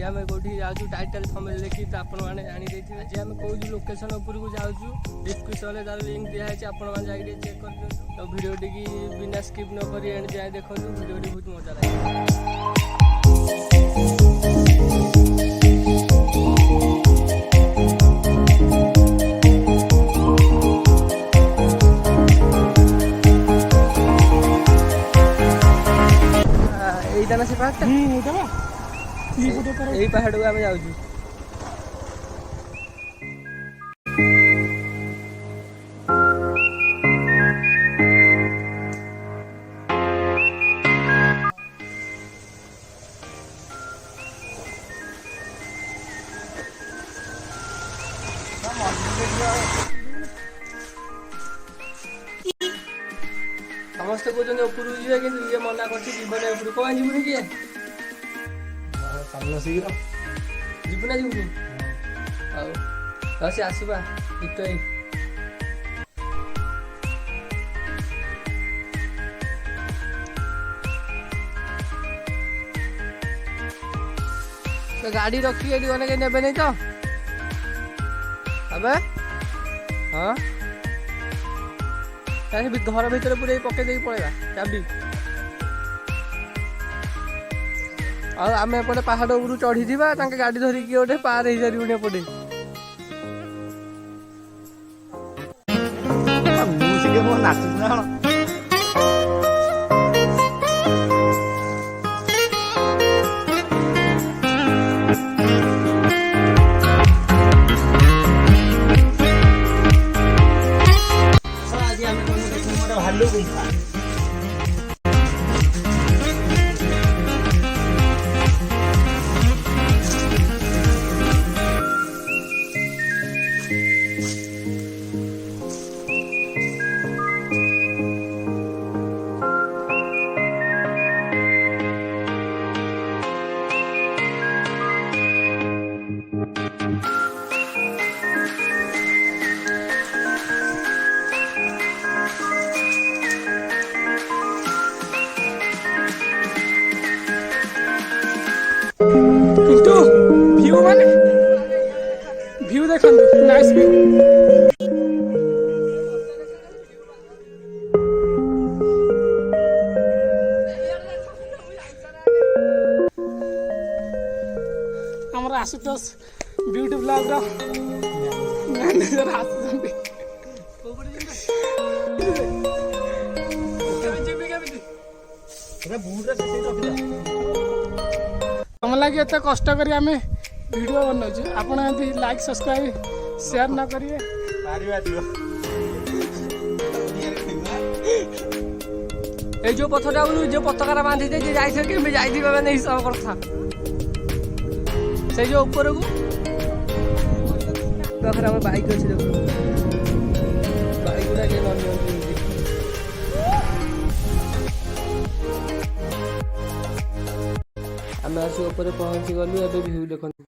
आम कौटी जाऊँ title thumbnail देखी तो आपण मैंने जानी देथिबे। आज आम कौन लोकेशन उपरको जाऊँ डिस्क्रिप्शन में तार लिंक दिखाई आपण मैंने जाके चेक कर तो वीडियो टी बिना स्किप न करी एंड जाए देखो वीडियो टी बहुत मजा लगे। ना से पहाड़ यही पहाड़ को आम जाऊँ समस्ते कहते ऊपर जाए कि ये मना कर कौन जीवन किए शीघ्र जीवना जीवनी सी आसवा गीत गाड़ी रखी गले कहीं ने नहीं तो अबे हाँ घर भीतर पूरे पकई दे पड़ेगा चाबी आम एपटे पहाड़ उपरू चढ़ी जा गाड़ी धरिकी गोटे पार हो सारे एपटे भालू गुम्फा व्यू माने व्यू देखो नाइस व्यू हमर आशुतोष ब्यूटी ब्लॉग रो मैनेजर आसुंती तुम लगे एत कष्ट करी आम वीडियो बनाऊँ आपड़ लाइक सब्सक्राइब शेयर न करिए जो पथटा जो पताका बांधी दे जाने हिसाब करता से जो ऊपर को बाइक अच्छे देख बाइक गुड़ा आम आस पहुँची गलु ए व्यू देखते